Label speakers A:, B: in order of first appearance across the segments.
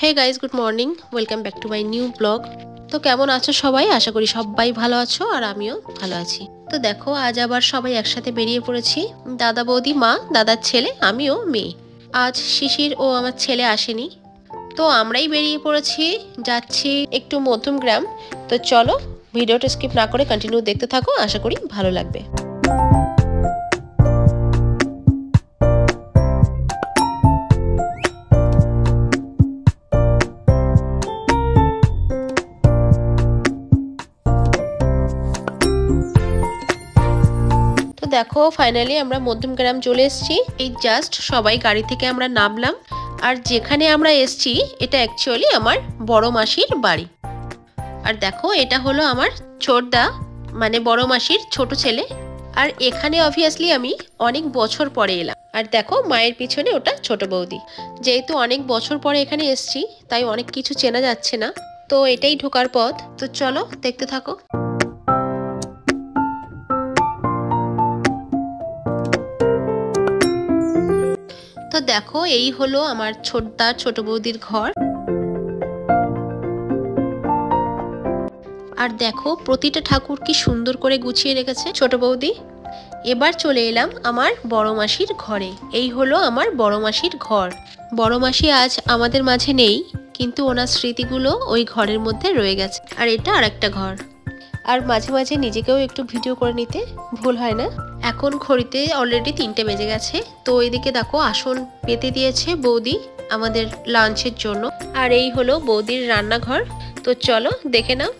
A: Hey guys, good morning. Welcome back to my new blog. তো কেমন আছো সবাই? আশা করি সবাই ভালো আছো আর আমিও ভালো আছি। তো দেখো, আজ আবার সবাই একসাথে বেরিয়ে পড়েছি। দাদা, বৌদি, মা, দাদার ছেলে, আমিও মেয়ে। আজ শিশির ও আমার ছেলে আসেনি, তো আমরাই বেরিয়ে পড়েছি। যাচ্ছি একটু মধ্যমগ্রাম। তো চলো, ভিডিওটা স্কিপ না করে কন্টিনিউ দেখতে থাকো, আশা করি ভালো লাগবে। দেখো, ফাইনালি আমরা মধ্যমগ্রাম চলে এসেছি। এই জাস্ট সবাই গাড়ি থেকে আমরা নামলাম। আর যেখানে আমরা এসেছি এটা অ্যাকচুয়ালি আমার বড় মাসির বাড়ি। আর দেখো, এটা হলো আমার ছোটদা, মানে বড় মাসির ছোট ছেলে। আর এখানে অবভিয়াসলি আমি অনেক বছর পরে এলাম। আর দেখো, মায়ের পিছনে ওটা ছোট বৌদি। যেহেতু অনেক বছর পরে এখানে এসেছি, তাই অনেক কিছু চেনা যাচ্ছে না। তো এটাই ঢোকার পথ। তো চলো, দেখতে থাকো। তো দেখো, এই হলো আমার ছোট বৌদির ঘর। আর দেখো, প্রতিটা ঠাকুর কি সুন্দর করে গুছিয়ে রেখেছে ছোট বৌদি। এবার চলে এলাম আমার বড় মাসির ঘরে। এই হলো আমার বড় মাসির ঘর। বড় মাসি আজ আমাদের মাঝে নেই, কিন্তু ওনার স্মৃতিগুলো ওই ঘরের মধ্যে রয়ে গেছে। আর এটা আর একটা ঘর। আর মাঝে মাঝে নিজেকেও একটু ভিডিও করে নিতে ভুল হয় না। এখন ঘড়িতে অলরেডি 3টে বেজে গেছে। তো এদিকে দেখো, আসন পেতে দিয়েছে বৌদি আমাদের লাঞ্চের জন্য। আর এই হলো বৌদির রান্নাঘর। তো চলো দেখে নাও।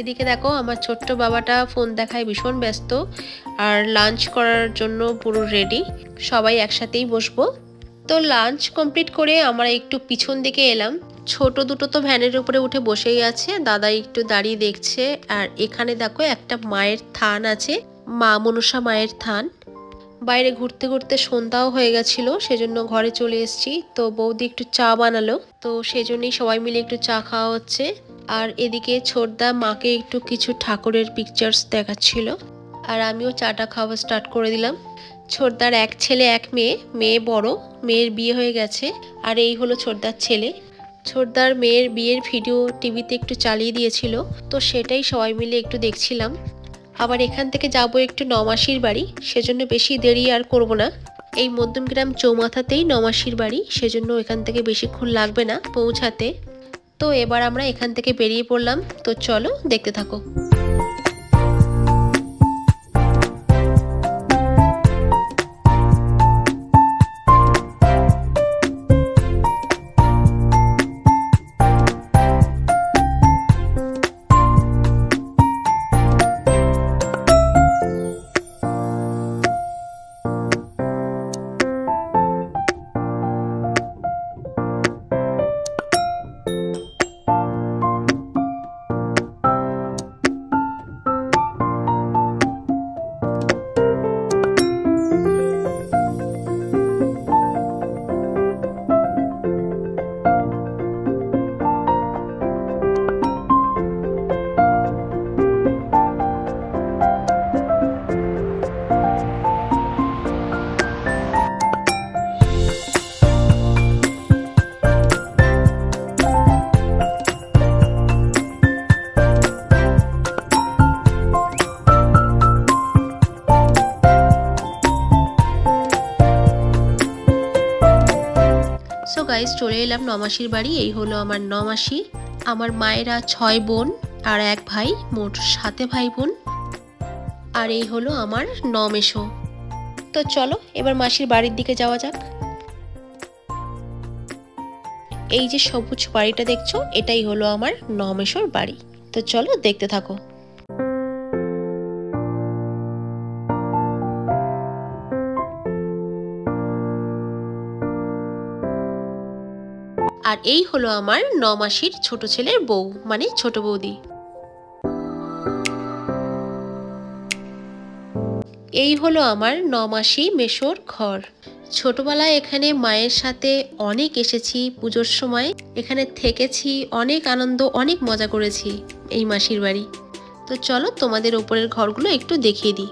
A: এদিকে দেখো, আমার ছোট্ট বাবাটা ফোন দেখায় ভীষণ ব্যস্ত। আর লাঞ্চ করার জন্য পুরো রেডি। সবাই একসাথেই বসবো। তো লাঞ্চ কমপ্লিট করে আমরা একটু পিছন দিকে এলাম। ছোট দুটো তো ভ্যানের উপরে উঠে বসেই আছে, দাদা একটু দাঁড়িয়ে দেখছে। আর এখানে দেখো, একটা মায়ের থান আছে, মা মনসা মায়ের থান। বাইরে ঘুরতে ঘুরতে সন্ধ্যাও হয়ে গেছিল, সেজন্য ঘরে চলে এসেছি। তো বৌদি একটু চা বানালো, তো সেজন্যই সবাই মিলে একটু চা খাওয়া হচ্ছে। আর এদিকে ছোটদা মাকে একটু কিছু ঠাকুরের পিকচার্স দেখাচ্ছিল। আর আমিও চাটা খাওয়া স্টার্ট করে দিলাম। ছোটদার এক ছেলে এক মেয়ে, মেয়ে বড়, মেয়ের বিয়ে হয়ে গেছে। আর এই হলো ছোটদার ছেলে। ছোটদার মেয়ের বিয়ের ভিডিও টিভিতে একটু চালিয়ে দিয়েছিল, তো সেটাই সবাই মিলে একটু দেখছিলাম। আবার এখান থেকে যাব একটু নমাসির বাড়ি, সেজন্য বেশি দেরি আর করব না। এই মধ্যমগ্রাম চৌমাথাতেই নমাসির বাড়ি, সেজন্য এখান থেকে বেশিক্ষণ লাগবে না পৌঁছাতে। তো এবার আমরা এখান থেকে বেরিয়ে পড়লাম। তো চলো, দেখতে থাকো। সো গাইস, চলে এলাম নমাসির বাড়ি। এই হলো আমার নমাসি। আমার মায়েরা 6 বোন আর 1 ভাই, মোট 7 ভাই বোন। আর এই হলো আমার নমেশো। তো চলো, এবার মাসির বাড়ির দিকে যাওয়া যাক। এই যে সবুজ বাড়িটা দেখছো, এটাই হলো আমার নমেশোর বাড়ি। তো চলো, দেখতে থাকো। আর এই হলো আমার নমাসির ছোট ছেলের বউ, মানে ছোট বৌদি। এই হলো আমার নমাসি মেশোর ঘর। ছোটবেলায় এখানে মায়ের সাথে অনেক এসেছি, পুজোর সময় এখানে থেকেছি, অনেক আনন্দ, অনেক মজা করেছি এই মাসির বাড়ি। তো চলো, তোমাদের উপরের ঘরগুলো একটু দেখিয়ে দিই।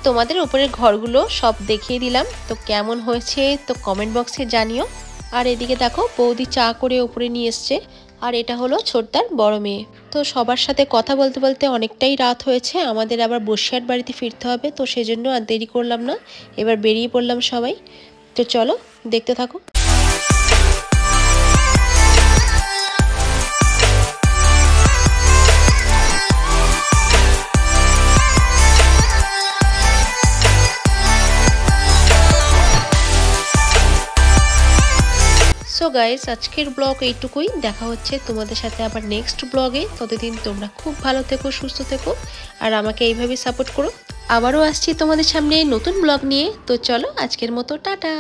A: তোমাদের উপরের ঘরগুলো সব দেখিয়ে দিলাম, তো কেমন হয়েছে তো কমেন্ট বক্সে জানিও। আর এদিকে দেখো বৌদি চা করে উপরে নিয়ে এসছে, আর এটা হলো ছোটদার বড় মেয়ে। তো সবার সাথে কথা বলতে বলতে অনেকটাই রাত হয়েছে, আমাদের আবার বসিরহাট বাড়িতে ফিরতে হবে, তো সেজন্য আর দেরি করলাম না, এবার বেরিয়ে পড়লাম সবাই। তো চলো দেখতে থাকো। সো গাইস, আজকের ব্লগ এইটুকুই, দেখা হচ্ছে তোমাদের সাথে আবার নেক্সট ব্লগে। ততদিন তোমরা খুব ভালো থেকো, সুস্থ থেকো, আর আমাকে এইভাবে সাপোর্ট করো। আবারও আসছি তোমাদের সামনে নতুন ব্লগ নিয়ে। তো চলো আজকের মতো টাটা।